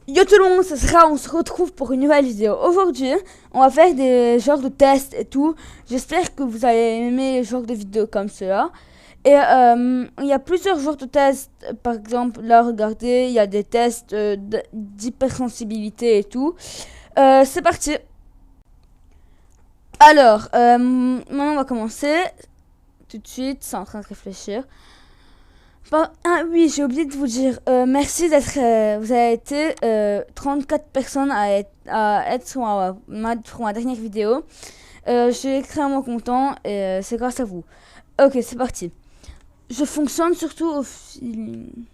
Yo tout le monde, on se retrouve pour une nouvelle vidéo. Aujourd'hui, on va faire des genres de tests et tout. J'espère que vous allez aimer les genres de vidéos comme cela. Et il y a plusieurs genres de tests. Par exemple, là, regardez, il y a des tests d'hypersensibilité et tout. C'est parti. Alors, maintenant on va commencer. Tout de suite, c'est en train de réfléchir. Ah oui, j'ai oublié de vous dire, merci d'être, vous avez été 34 personnes à être sur ma dernière vidéo. Je suis extrêmement content et c'est grâce à vous. Ok, c'est parti. Je fonctionne surtout au feeling.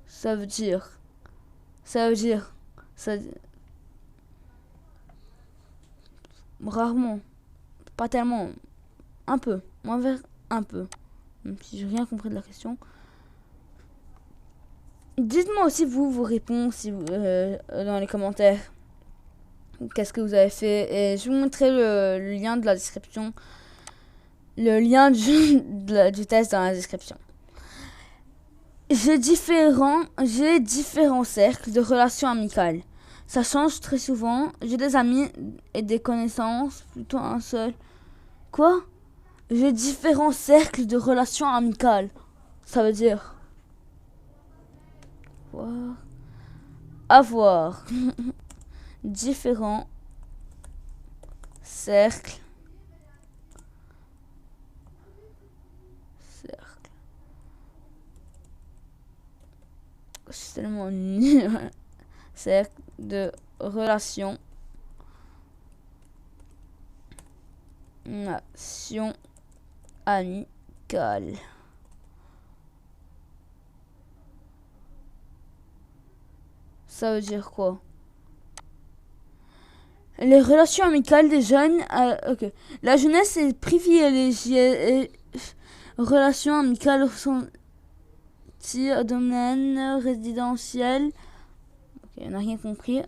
Ça veut dire, ça, rarement, pas tellement, un peu, moins vers un peu. Même si j'ai rien compris de la question. Dites-moi aussi vos réponses si dans les commentaires. Qu'est-ce que vous avez fait. Et je vous montrerai le lien de la description. Le lien du test dans la description. J'ai différents cercles de relations amicales. Ça change très souvent. J'ai des amis et des connaissances. Plutôt un seul. Quoi? J'ai différents cercles de relations amicales. Ça veut dire... avoir différents cercles c'est tellement nul. Cercle de relations amicales. Ça veut dire quoi? Les relations amicales des jeunes. Ok. La jeunesse est privilégiée. Et relations amicales sont domaine résidentiel. Ok, on n'a rien compris.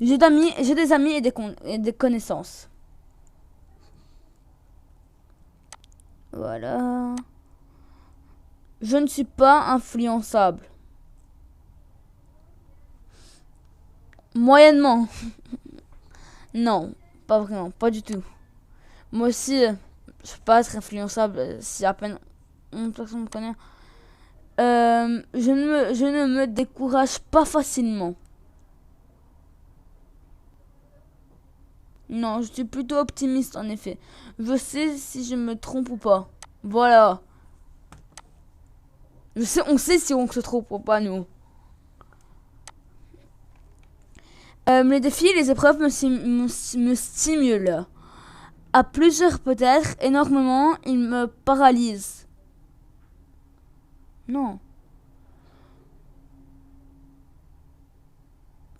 J'ai des amis et des connaissances. Voilà. Je ne suis pas influençable. Moyennement. Non, pas vraiment, pas du tout. Moi aussi, je peux pas être influençable si à peine une personne me connaît. Je ne me décourage pas facilement. Non, je suis plutôt optimiste en effet. Je sais si je me trompe ou pas. Voilà. On sait si on se trompe ou pas, nous. Les défis et les épreuves me stimulent. À plusieurs peut-être, énormément, ils me paralysent. Non.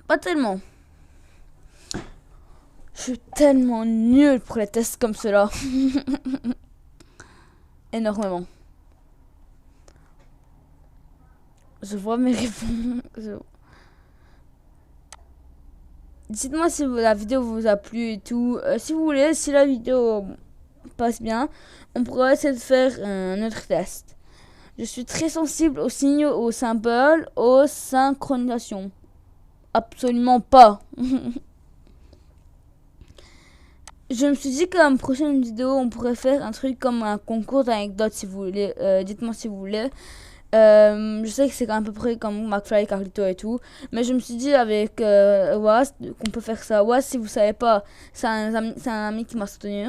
Pas tellement. Je suis tellement nulle pour les tests comme cela. Énormément. Je vois mes réponses. Dites-moi si la vidéo vous a plu et tout. Si vous voulez, si la vidéo passe bien, on pourrait essayer de faire un autre test. Je suis très sensible aux signaux, aux symboles, aux synchronisations. Absolument pas. Je me suis dit qu'en prochaine vidéo, on pourrait faire un truc comme un concours d'anecdotes si vous voulez. Dites-moi si vous voulez. Je sais que c'est à peu près comme McFly, Carlito et tout. Mais je me suis dit avec Was qu'on peut faire ça. Was, si vous savez pas, c'est un ami qui m'a soutenu.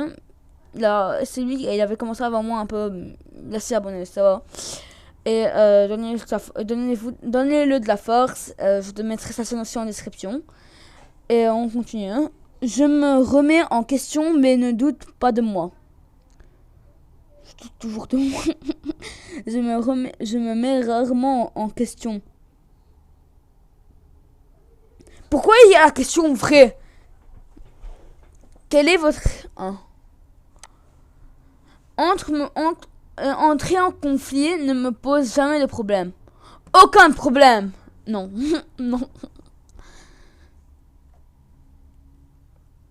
Là, c'est lui, il avait commencé avant moi un peu. Il a s'y abonné, ça va. Et donnez-le de la force. Je te mettrai sa chaîne aussi en description. Et on continue. Je me remets en question, mais ne doute pas de moi. Je doute toujours de moi. Je me mets rarement en question. Pourquoi il y a la question vraie? Quel est votre... Entrer en conflit ne me pose jamais de problème. Aucun problème. Non. Non.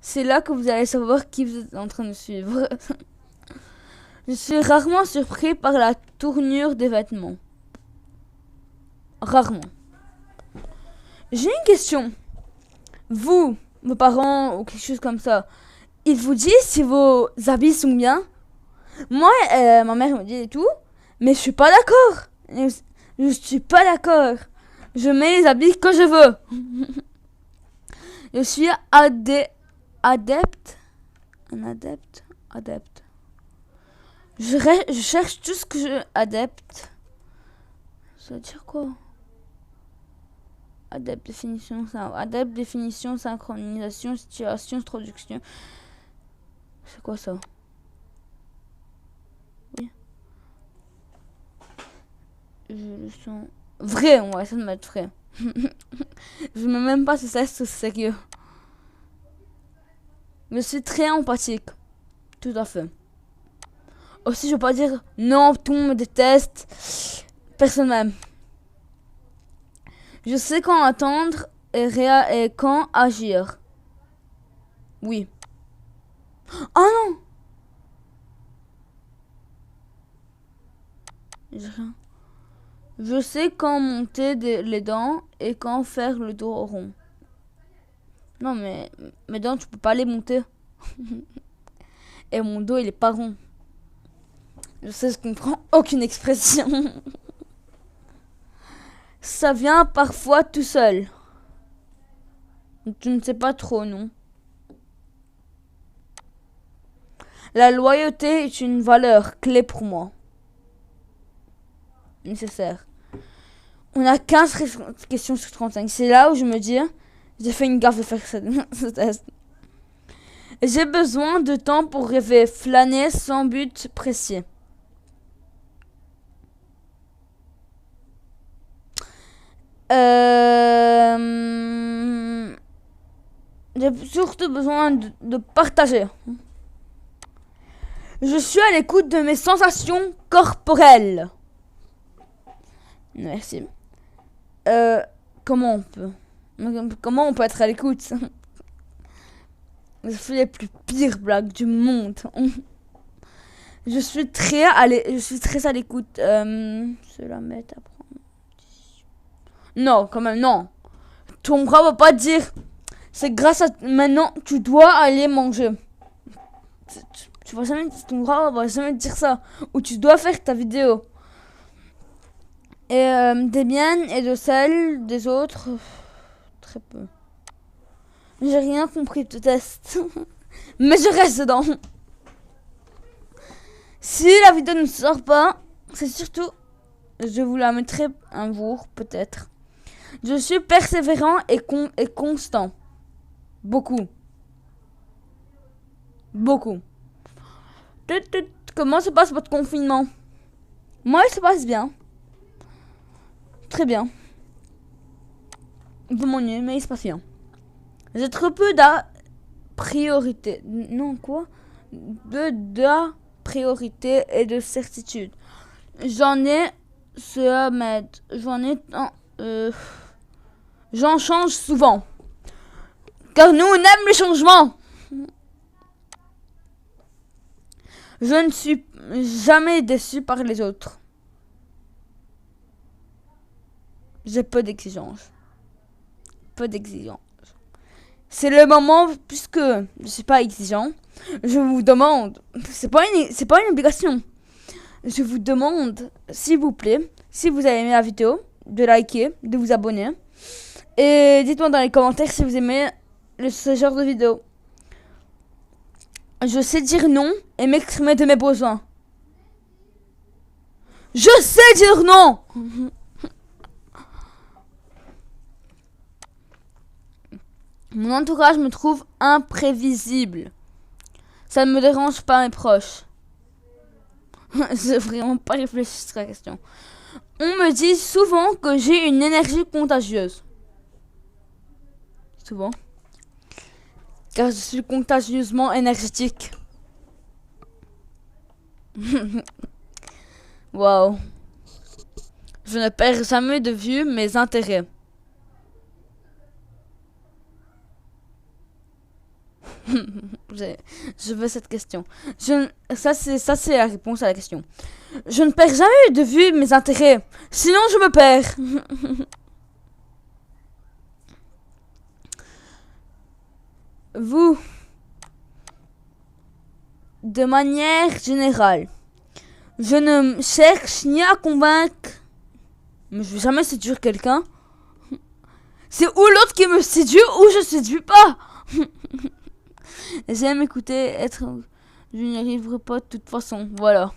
C'est là que vous allez savoir qui vous êtes en train de suivre. Je suis rarement surpris par la tournure des vêtements. Rarement. J'ai une question. Vous, vos parents ou quelque chose comme ça, ils vous disent si vos habits sont bien? Moi, ma mère me dit et tout, mais je suis pas d'accord. Je suis pas d'accord. Je mets les habits que je veux. Je suis adepte. Un adepte. Adepte. Je cherche tout ce que je... Adepte. Ça veut dire quoi? Adepte, définition, synchronisation, situation, traduction. C'est quoi ça? Oui. Je le sens... Vrai, on va essayer de mettre vrai. Je ne sais même pas si c'est sérieux. Je suis très empathique. Tout à fait. Aussi, je veux pas dire non, tout le monde me déteste. Personne m'aime. Je sais quand attendre et quand agir. Oui. Oh non! J'ai rien. Je sais quand monter les dents et quand faire le dos rond. Non, mais mes dents, tu peux pas les monter. Et mon dos, il est pas rond. Je sais, je comprends aucune expression. Ça vient parfois tout seul. Tu ne sais pas trop, non? La loyauté est une valeur clé pour moi. Nécessaire. On a 15 questions sur 35. C'est là où je me dis, j'ai fait une gaffe de faire ce test. J'ai besoin de temps pour rêver, flâner sans but précis. J'ai surtout besoin de partager. Je suis à l'écoute de mes sensations corporelles. Merci. Comment on peut être à l'écoute? Je fais les plus pires blagues du monde. Je suis très à l'écoute. Cela m'aide à prendre. Non, quand même, non. Ton bras va pas dire. C'est grâce à maintenant tu dois aller manger. Tu vas jamais, ton bras va jamais te dire ça. Ou tu dois faire ta vidéo. Et des miennes et de celles des autres, très peu. J'ai rien compris de ce test. Mais je reste dedans. Si la vidéo ne sort pas, c'est surtout... Je vous la mettrai un jour, peut-être. Je suis persévérant et constant. Beaucoup. Beaucoup. Comment se passe votre confinement? Moi, il se passe bien. Très bien. Un peu m'ennuyer, mais il se passe bien. J'ai trop peu priorité. Non, quoi? De priorité et de certitude. J'en ai ce m'aide. J'en change souvent. Car nous, on aime les changements. Je ne suis jamais déçu par les autres. J'ai peu d'exigences. Peu d'exigences. C'est le moment, puisque je suis pas exigeant, je vous demande, c'est pas une obligation. Je vous demande, s'il vous plaît, si vous avez aimé la vidéo, de liker, de vous abonner. Et dites-moi dans les commentaires si vous aimez ce genre de vidéo. Je sais dire non et m'exprimer de mes besoins. Je sais dire non. Mon entourage me trouve imprévisible. Ça ne me dérange pas mes proches. J'ai vraiment pas réfléchi sur la question. On me dit souvent que j'ai une énergie contagieuse. Souvent. Car je suis contagieusement énergétique. Waouh. Je ne perds jamais de vue mes intérêts. Je veux cette question. Ça c'est la réponse à la question. Je ne perds jamais de vue mes intérêts. Sinon je me perds. vous, de manière générale, je ne cherche ni à convaincre, mais je vais jamais séduire quelqu'un. C'est ou l'autre qui me séduit ou je séduis pas. J'aime écouter, être... Je n'y arriverai pas de toute façon, voilà.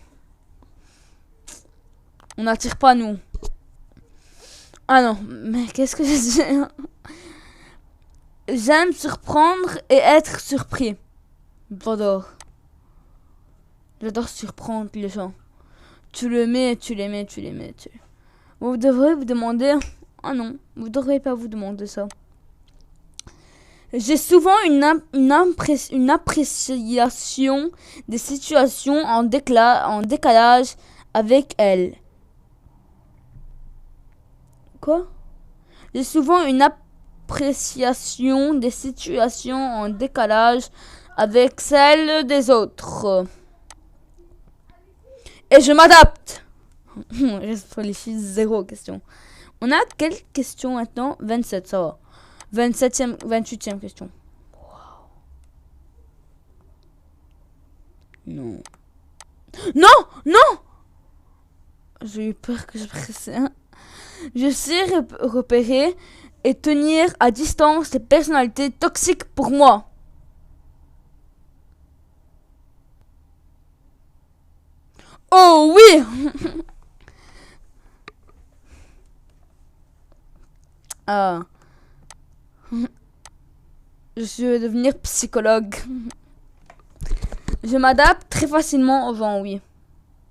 On n'attire pas nous. Ah non, mais qu'est-ce que je dis? J'aime surprendre et être surpris. J'adore. J'adore surprendre les gens. Tu le mets. Vous devrez vous demander... Ah non, vous ne devrez pas vous demander ça. J'ai souvent une appréciation des situations en décalage avec elle. Quoi? J'ai souvent une appréciation des situations en décalage avec celles des autres. Et je m'adapte. Je les filles, 0 question. On a quelle question maintenant? 27, ça va. 28e question. Wow. Non. Non! J'ai eu peur que je pressais. Je sais repérer et tenir à distance les personnalités toxiques pour moi. Oh oui! Ah. Je vais devenir psychologue. Je m'adapte très facilement aux gens, oui.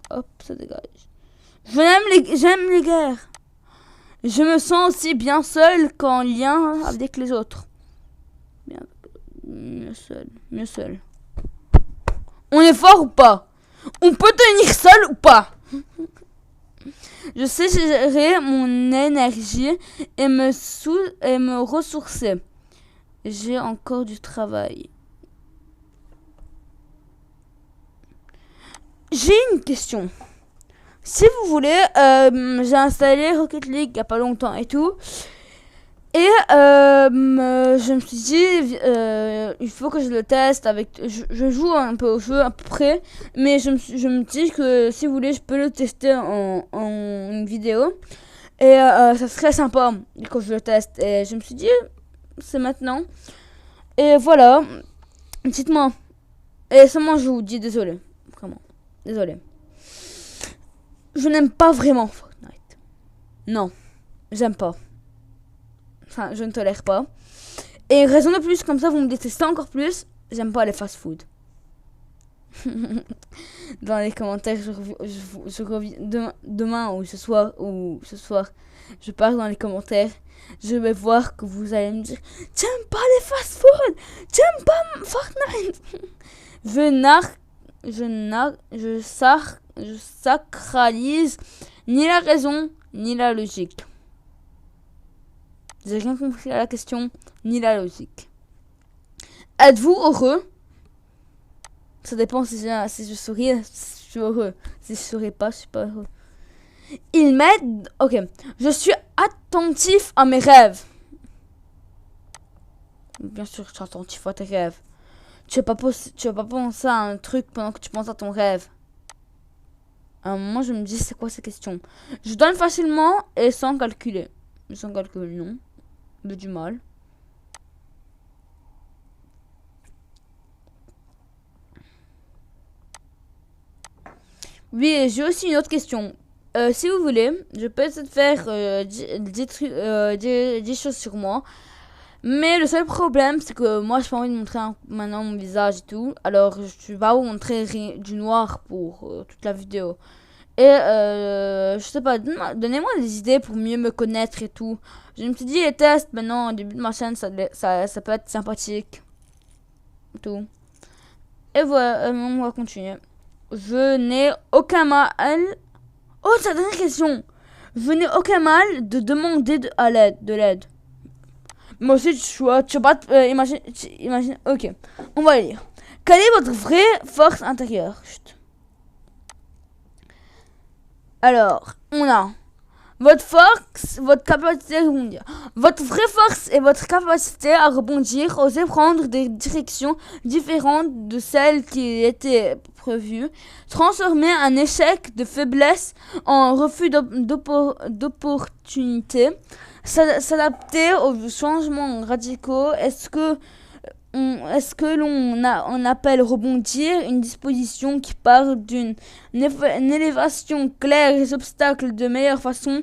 Hop, ça dégage. J'aime les guerres. Je me sens aussi bien seul qu'en lien avec les autres. Mieux seul. On est fort ou pas? On peut tenir seul ou pas? Je sais gérer mon énergie et me ressourcer. J'ai encore du travail. J'ai une question. Si vous voulez, j'ai installé Rocket League il n'y a pas longtemps et tout. Et je me suis dit, il faut que je le teste avec... Je joue un peu au jeu à peu près. Mais je me dis que si vous voulez, je peux le tester en une vidéo. Et ça serait sympa quand je le teste. Et je me suis dit, c'est maintenant. Et voilà. Dites-moi. Et seulement je vous dis désolé. Vraiment. Désolé. Je n'aime pas vraiment Fortnite. Non. J'aime pas. Enfin, je ne tolère pas. Et raison de plus, comme ça vous me détestez encore plus. J'aime pas les fast-food. Dans les commentaires, je reviens demain ou ce soir, je pars dans les commentaires. Je vais voir que vous allez me dire: j'aime pas les fast-food, j'aime pas Fortnite. Je sacralise ni la raison ni la logique. J'ai rien compris à la question ni la logique. Êtes-vous heureux? Ça dépend si je souris, je suis heureux. Si je souris pas, je suis pas heureux. Il m'aide. Ok. Je suis attentif à mes rêves. Bien sûr, je suis attentif à tes rêves. Tu vas pas penser à un truc pendant que tu penses à ton rêve. À un moment, je me dis, c'est quoi ces questions? Je donne facilement et sans calculer. Sans calculer, non. J'ai du mal. Oui, j'ai aussi une autre question. Si vous voulez, je peux essayer de faire 10 choses sur moi. Mais le seul problème, c'est que moi, j'ai pas envie de montrer maintenant mon visage et tout. Alors, je vais pas vous montrer du noir pour toute la vidéo. Et je sais pas, donnez-moi des idées pour mieux me connaître et tout. Je me suis dit, les tests, maintenant, au début de ma chaîne, ça peut être sympathique. Tout. Et voilà, on va continuer. Je n'ai aucun mal... Oh, c'est la dernière question. Je n'ai aucun mal de demander de l'aide. Moi aussi, tu vas pas... imagine... Ok, on va lire. Quelle est votre vraie force intérieure? Chut. Alors, on a... Votre force, votre capacité à rebondir. Votre vraie force est votre capacité à rebondir, oser prendre des directions différentes de celles qui étaient prévues, transformer un échec de faiblesse en refus d'opportunité, s'adapter aux changements radicaux. Est-ce que on appelle rebondir une disposition qui part d'une une élévation claire des obstacles de meilleure façon?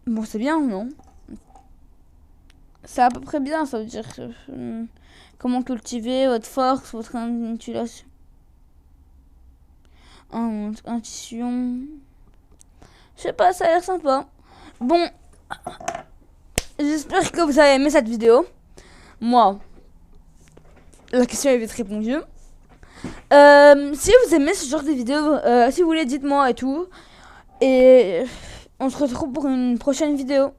Bon, c'est bien, non? C'est à peu près bien, ça veut dire comment cultiver votre force, votre intuition. Je sais pas, ça a l'air sympa. Bon, j'espère que vous avez aimé cette vidéo. Moi, la question est vite répondue. Si vous aimez ce genre de vidéos, si vous voulez, dites-moi et tout. Et on se retrouve pour une prochaine vidéo.